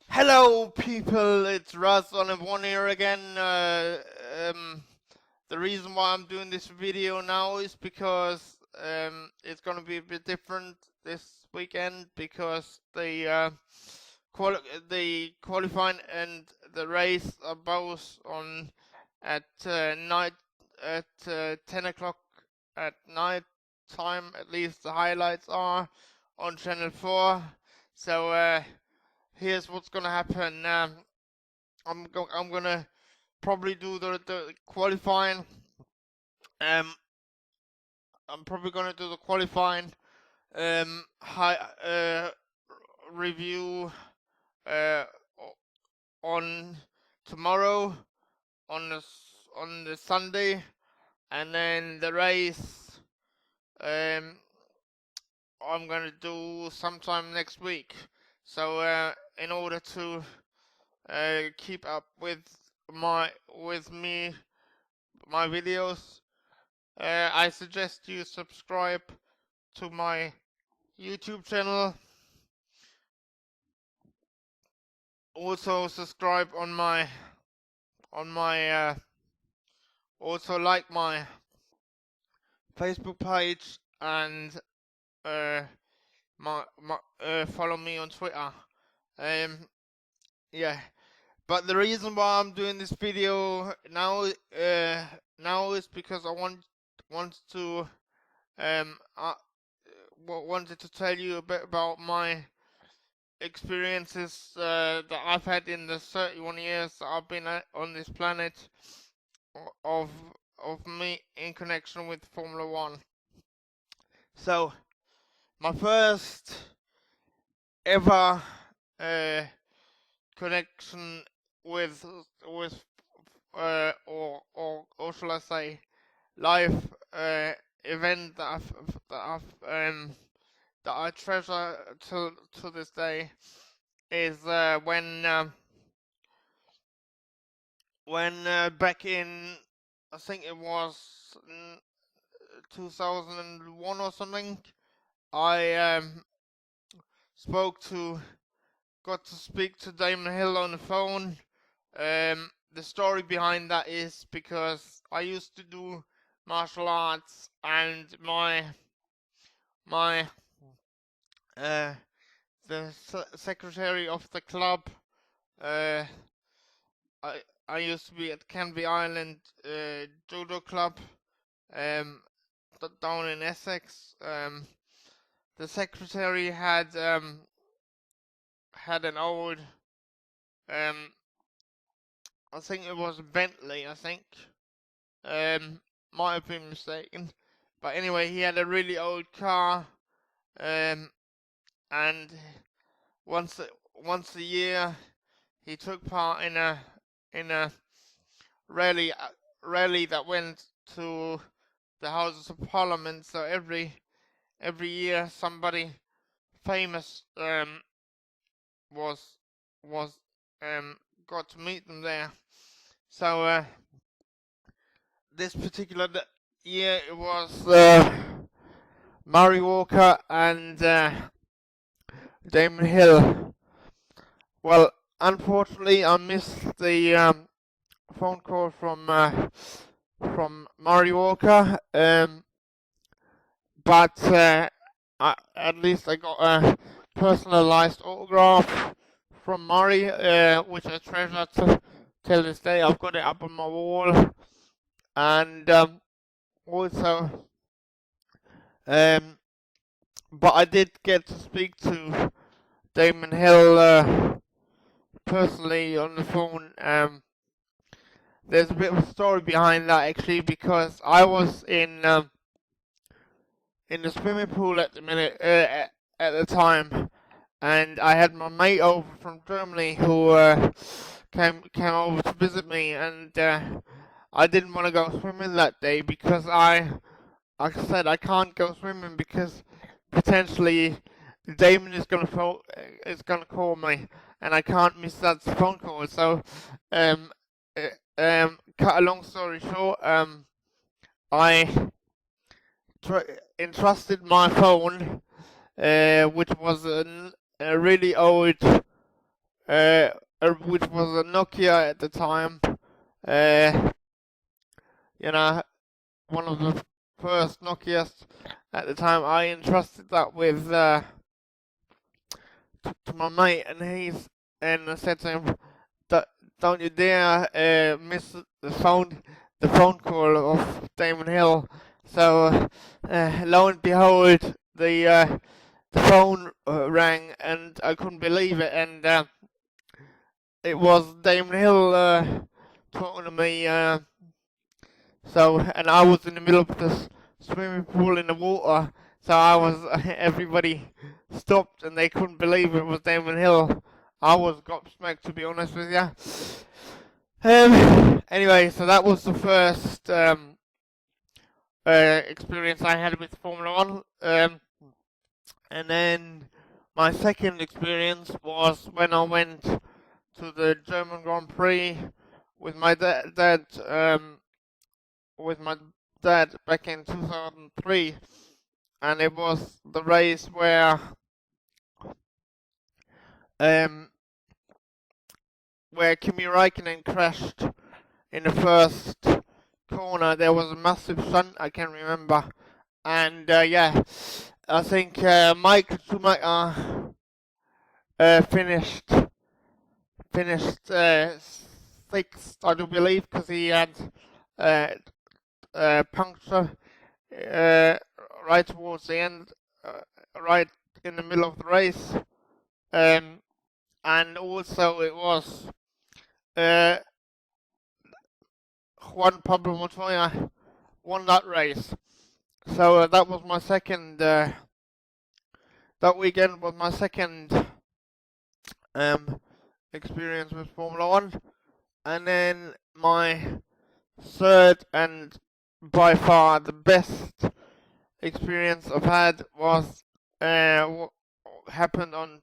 Hello, people. It's Russ on one here again. The reason why I'm doing this video now is because it's gonna be a bit different this weekend because the qualifying and the race are both on at night at 10 o'clock at night time. At least the highlights are on Channel 4. So here's what's gonna happen. I'm gonna probably do the qualifying. Um, I'm probably gonna do the qualifying. High review uh on tomorrow on the Sunday, and then the race I'm gonna do sometime next week. So in order to keep up with my videos, I suggest you subscribe to my YouTube channel. Also subscribe on my also like my Facebook page and uh follow me on Twitter. Um yeah. But the reason why I'm doing this video now is because I want to wanted to tell you a bit about my experiences that I've had in the 31 years that I've been on this planet of me in connection with Formula One. So my first ever connection with or shall I say live event that I treasure to this day is when back in, I think it was 2001 or something, I got to speak to Damon Hill on the phone. The story behind that is because I used to do martial arts, and the secretary of the club, uh, I used to be at Canby Island Judo Club, down in Essex. The secretary had an old, I think it was a Bentley, I think. Might have been mistaken. But anyway, he had a really old car, and once a year he took part in a rally that went to the Houses of Parliament. So every year somebody famous was got to meet them there. So this particular year it was Murray Walker and Damon Hill. Well, unfortunately, I missed the phone call from Murray Walker, but at least I got a personalized autograph from Murray, which I treasure till this day. I've got it up on my wall, and also, but I did get to speak to Damon Hill personally on the phone. There's a bit of a story behind that actually, because I was in the swimming pool at the time, and I had my mate over from Germany who came over to visit me, and I didn't want to go swimming that day because like I said, I can't go swimming because potentially Damon is gonna call me, and I can't miss that phone call. So, cut a long story short, I entrusted my phone, which was a really old which was a Nokia at the time. Uh, you know, one of the first Nokias at the time. I entrusted that with to my mate, and I said to him, "Don't you dare miss the phone call of Damon Hill." So lo and behold, the phone rang, and I couldn't believe it, and it was Damon Hill talking to me. And I was in the middle of this swimming pool in the water, so everybody stopped and they couldn't believe it was Damon Hill. I was gobsmacked, to be honest with you. Anyway, so that was the first experience I had with Formula One. And then my second experience was when I went to the German Grand Prix with my dad back in 2003, and it was the race um, where Kimi Räikkönen crashed in the first corner. There was a massive stunt, I can remember, and I think Michael Schumacher finished sixth, I do believe, because he had puncture right towards the end, right in the middle of the race. And also it was Juan Pablo Montoya won that race. So that was my second. That weekend was my second experience with Formula One, and then my third and by far the best experience I've had was what happened on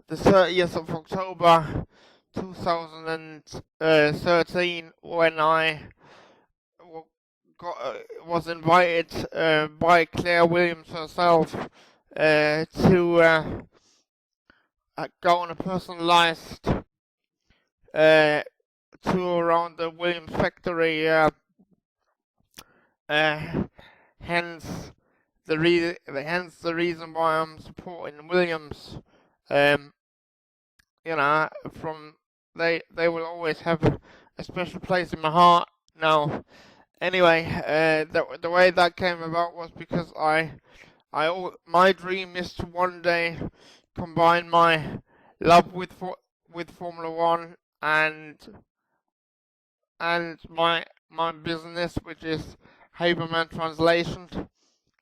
the 30th of October 2013 when I was invited by Claire Williams herself to go on a personalized tour around the Williams factory. Hence the reason why I'm supporting Williams. From they will always have a special place in my heart. Now, anyway, the way that came about was because my dream is to one day combine my love with Formula One and my business, which is Haberman Translation,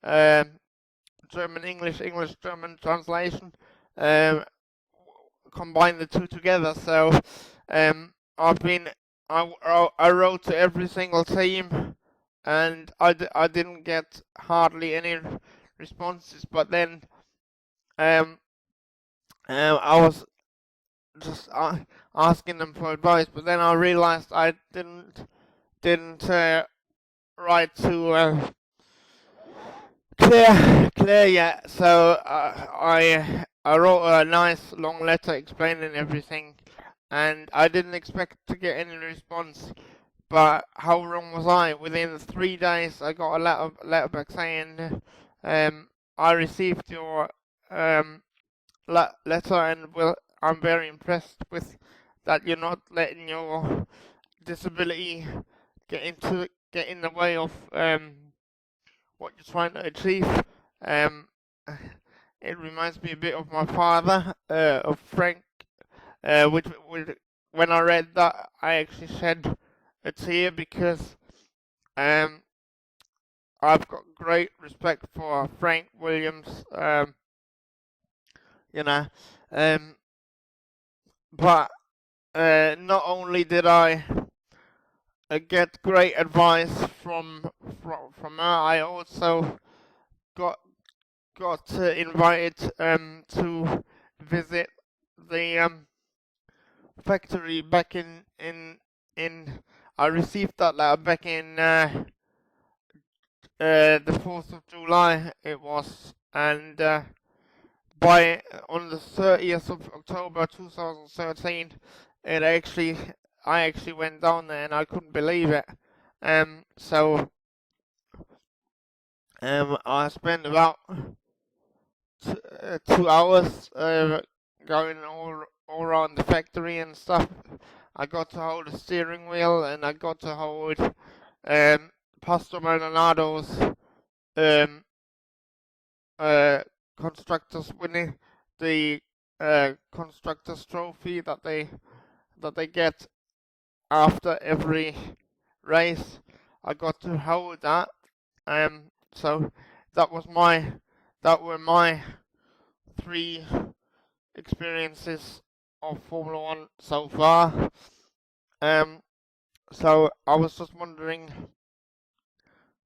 German English German translation. Combine the two together. So I wrote to every single team, and I didn't get hardly any responses. But then I was just asking them for advice. But then I realized I didn't write to Claire yet. So I wrote a nice long letter explaining everything, and I didn't expect to get any response. But how wrong was I? Within 3 days, I got a letter back saying, I received your letter, and I'm very impressed with that you're not letting your disability get in the way of what you're trying to achieve. It reminds me a bit of my father, of Frank, which when I read that, I actually shed a tear because I've got great respect for Frank Williams, but not only did I get great advice from her, I also got invited to visit the factory back in I received that letter back in the 4th of July it was, and on the 30th of October 2013, I actually went down there and I couldn't believe it. So I spent about 2 hours going all around the factory and stuff. I got to hold the steering wheel and I got to hold Pastor Maldonado's um, constructors winning the constructors trophy that they get after every race. I got to hold that. So that were my 3 experiences of Formula One so far. So I was just wondering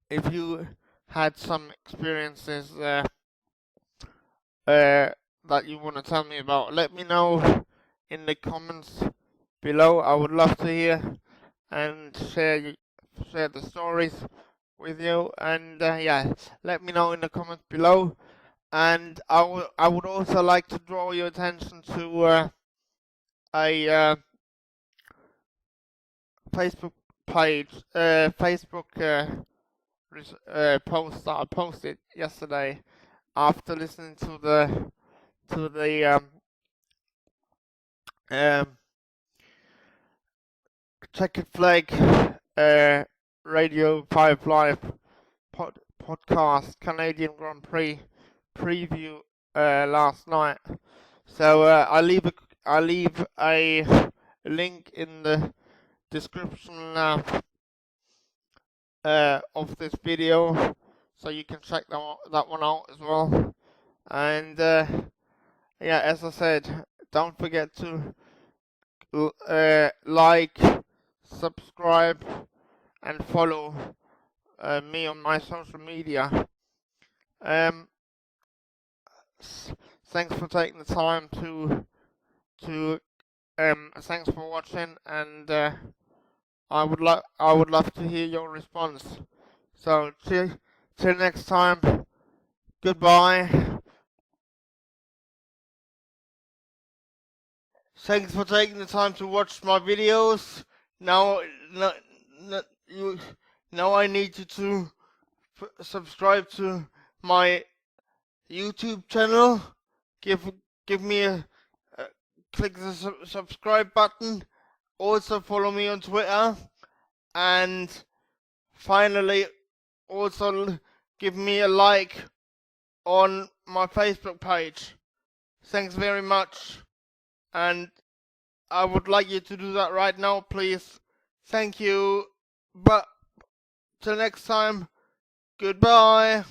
if you had some experiences that you want to tell me about. Let me know in the comments below. I would love to hear and share the stories with you. And yeah, let me know in the comments below. And I would also like to draw your attention to a Facebook page, Facebook post that I posted yesterday after listening to the Checkered Flag Radio 5 Live podcast Canadian Grand Prix preview last night. So I'll leave a link in the description of this video, so you can check that one out as well. And yeah, as I said, don't forget to like, subscribe, and follow me on my social media. Thanks for taking the time to thanks for watching, and I would love to hear your response. So till next time, goodbye. Thanks for taking the time to watch my videos. Now I need you to subscribe to my YouTube channel. Give me a click the subscribe button. Also follow me on Twitter, and finally also give me a like on my Facebook page. Thanks very much, and I would like you to do that right now, please. Thank you. But till next time, goodbye.